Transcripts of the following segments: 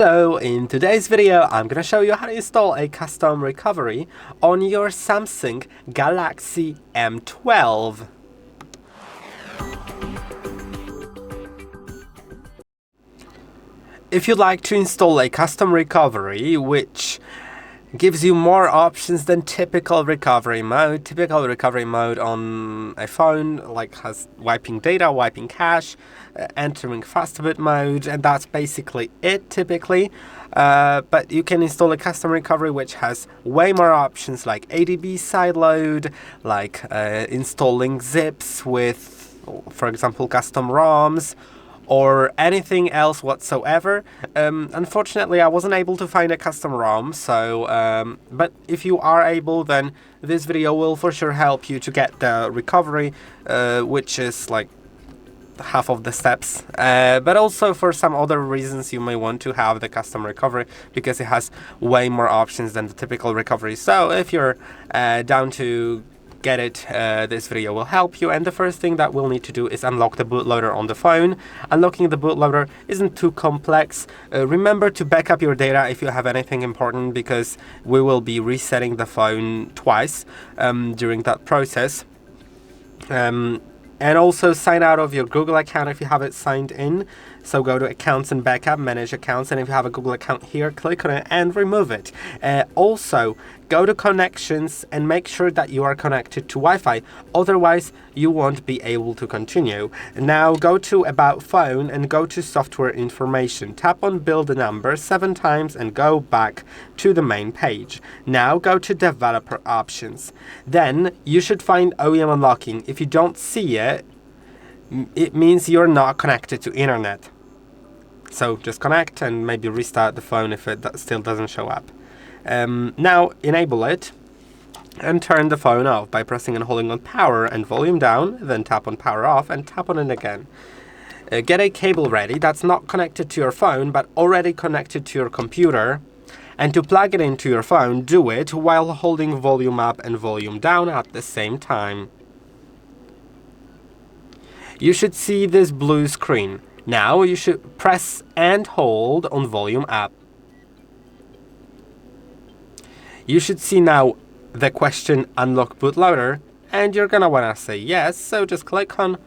So in today's video, I'm gonna show you how to install a custom recovery on your Samsung Galaxy M12. If you'd like to install a custom recovery which gives you more options than typical recovery mode on a phone like has wiping data, wiping cache, entering fastboot mode, and that's basically it typically. But you can install a custom recovery which has way more options like ADB sideload, like installing zips with, for example, custom ROMs, or anything else whatsoever. Unfortunately, I wasn't able to find a custom ROM, so but if you are able, then this video will for sure help you to get the recovery, which is like half of the steps, but also for some other reasons you may want to have the custom recovery because it has way more options than the typical recovery. So if you're down to get it, this video will help you. And the first thing that we'll need to do is unlock the bootloader on the phone. Unlocking the bootloader isn't too complex. Remember to back up your data if you have anything important, because we will be resetting the phone twice during that process. And also sign out of your Google account if you have it signed in. So go to Accounts and Backup, Manage Accounts, and if you have a Google account here, click on it and remove it. Also, go to Connections and make sure that you are connected to Wi-Fi. Otherwise, you won't be able to continue. Now go to About Phone and go to Software Information. Tap on Build a Number 7 times and go back to the main page. Now go to Developer Options. Then you should find OEM Unlocking. If you don't see it, it means you're not connected to internet. So just connect and maybe restart the phone if it still doesn't show up. Now enable it and turn the phone off by pressing and holding on power and volume down, then tap on power off and tap on it again. Get a cable ready that's not connected to your phone but already connected to your computer. And to plug it into your phone, do it while holding volume up and volume down at the same time. You should see this blue screen. Now you should press and hold on volume up. You should see now the question Unlock Bootloader, and you're gonna wanna say yes, so just click on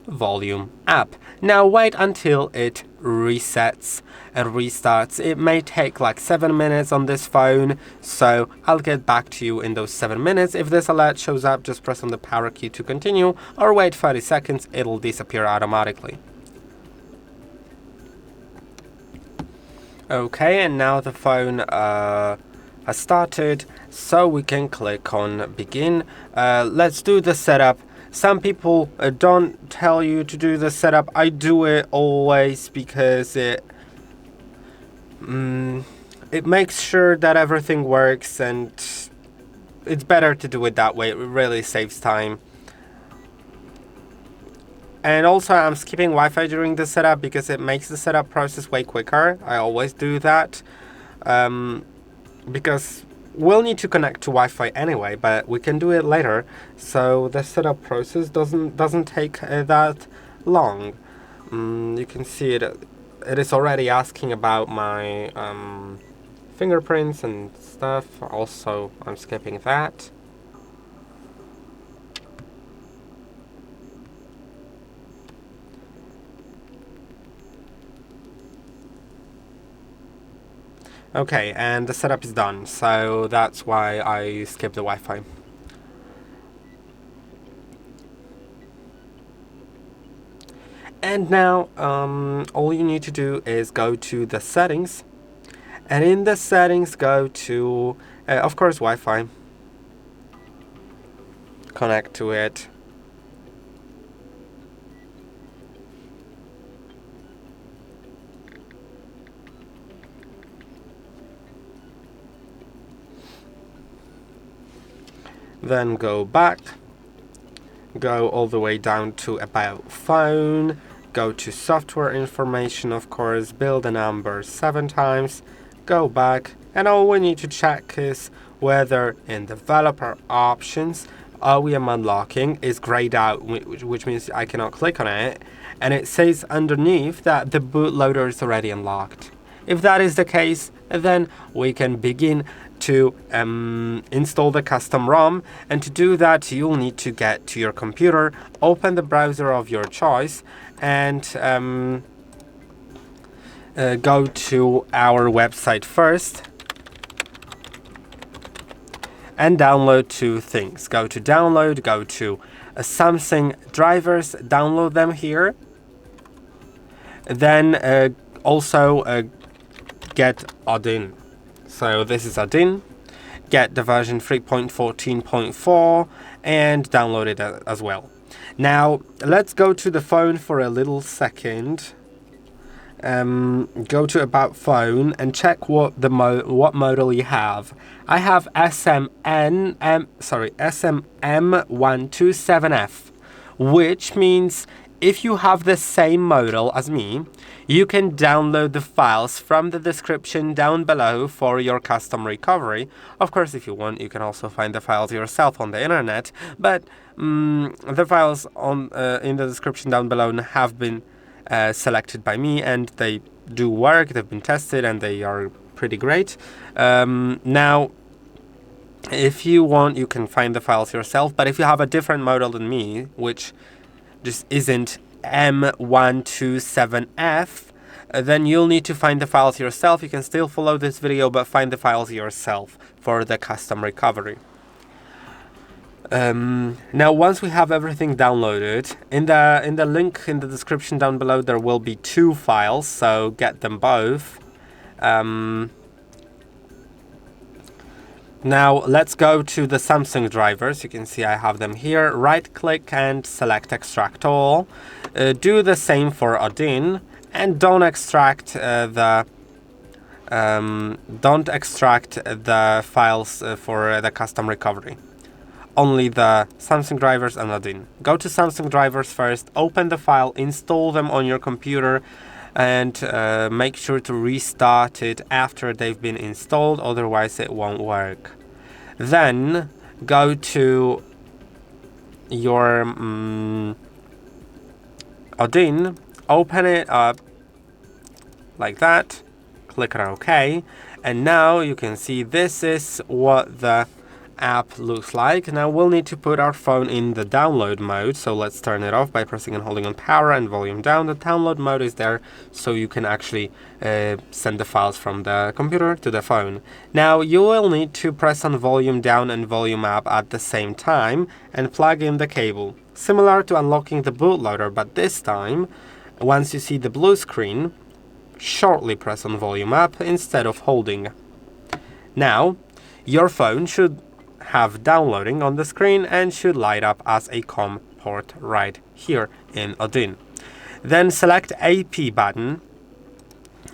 volume up. Now wait until it resets and restarts. It may take like 7 minutes on this phone, so I'll get back to you in those 7 minutes. If this alert shows up, just press on the power key to continue, or wait 30 seconds, it'll disappear automatically. Okay, and now the phone has started, so we can click on begin. Let's do the setup. Some people don't tell you to do the setup. I do it always because it makes sure that everything works, and it's better to do it that way. It really saves time. And also I'm skipping Wi-Fi during the setup because it makes the setup process way quicker. I always do that because we'll need to connect to Wi-Fi anyway, but we can do it later, so the setup process doesn't take that long. You can see it is already asking about my fingerprints and stuff. Also, I'm skipping that. Okay, and the setup is done, so that's why I skipped the Wi-Fi. And now, all you need to do is go to the settings, and in the settings go to, of course, Wi-Fi. Connect to it. Then go back, go all the way down to About Phone, go to Software Information, of course, build a number 7 times, go back, and all we need to check is whether in Developer Options OEM Unlocking is grayed out, which means I cannot click on it, and it says underneath that the bootloader is already unlocked. If that is the case, then we can begin to install the custom ROM, and to do that you'll need to get to your computer, open the browser of your choice, and go to our website first and download two things. Go to download, go to Samsung drivers, download them here, then also get Odin. So this is Odin. Get the version 3.14.4 and download it as well. Now let's go to the phone for a little second. Go to about phone and check what model you have. I have SM M127F, which means if you have the same model as me, you can download the files from the description down below for your custom recovery. Of course, if you want, you can also find the files yourself on the internet, but the files on in the description down below have been selected by me, and they do work. They've been tested and they are pretty great. Now, if you want, you can find the files yourself, but if you have a different model than me, which just isn't M127F, then you'll need to find the files yourself. You can still follow this video, but find the files yourself for the custom recovery. Now, once we have everything downloaded, in the link in the description down below, there will be two files, so get them both. Now let's go to the Samsung drivers. You can see I have them here. Right click and select extract all. Do the same for Odin, and don't extract the files for the custom recovery. Only the Samsung drivers and Odin. Go to Samsung drivers first, open the file, install them on your computer, and make sure to restart it after they've been installed, otherwise it won't work. Then go to your Odin, open it up like that, click on OK, and now you can see this is what the app looks like. Now we'll need to put our phone in the download mode, so let's turn it off by pressing and holding on power and volume down. The download mode is there so you can actually send the files from the computer to the phone. Now you will need to press on volume down and volume up at the same time and plug in the cable, similar to unlocking the bootloader, but this time once you see the blue screen, shortly press on volume up instead of holding. Now your phone should have downloading on the screen and should light up as a COM port right here in Odin. Then select AP button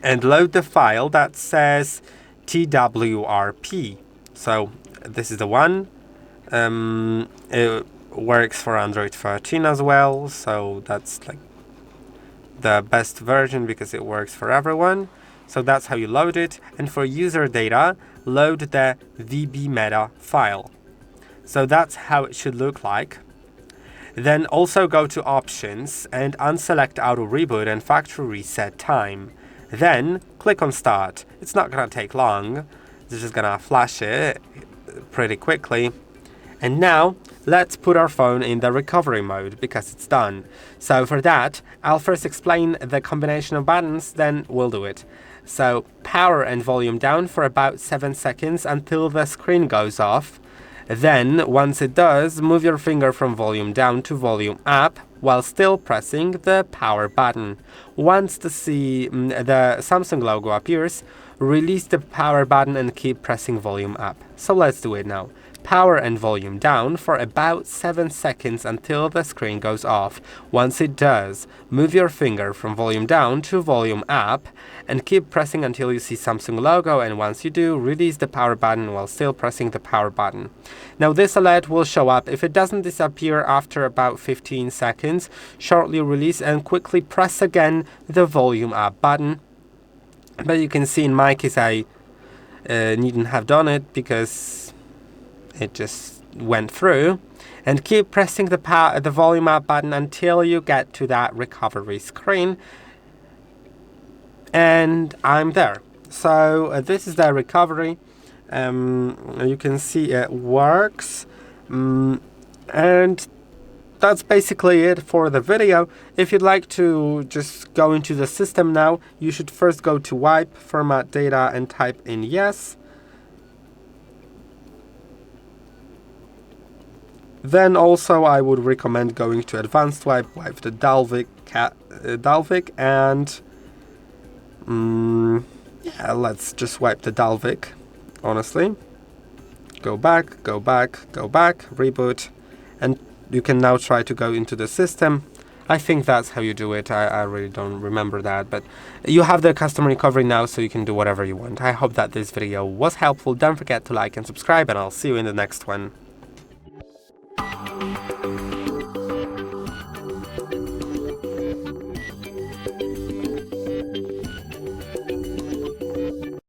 and load the file that says TWRP. So this is the one. It works for Android 13 as well, so that's like the best version because it works for everyone. So that's how you load it. And for user data, load the VBMeta file. So that's how it should look like. Then also go to options and unselect Auto Reboot and factory reset time. Then click on start. It's not gonna take long. It's just gonna flash it pretty quickly. And now let's put our phone in the recovery mode because it's done. So for that, I'll first explain the combination of buttons, then we'll do it. So power and volume down for about 7 seconds until the screen goes off. Then once it does, move your finger from volume down to volume up while still pressing the power button. Once the Samsung logo appears, release the power button and keep pressing volume up. So let's do it now. Power and volume down for about 7 seconds until the screen goes off. Once it does, move your finger from volume down to volume up and keep pressing until you see Samsung logo, and once you do, release the power button while still pressing the power button. Now this alert will show up. If it doesn't disappear after about 15 seconds, shortly release and quickly press again the volume up button. But you can see in my case I needn't have done it because it just went through, and keep pressing the volume up button until you get to that recovery screen. and I'm there. So this is the recovery. You can see it works, and that's basically it for the video. If you'd like to just go into the system now, you should first go to wipe, format data, and type in yes. Then also I would recommend going to advanced wipe the Dalvik, and yeah, let's just wipe the Dalvik, honestly. Go back, go back, go back, reboot, and you can now try to go into the system. I think that's how you do it. I really don't remember that, but you have the custom recovery now, so you can do whatever you want. I hope that this video was helpful. Don't forget to like and subscribe, and I'll see you in the next one.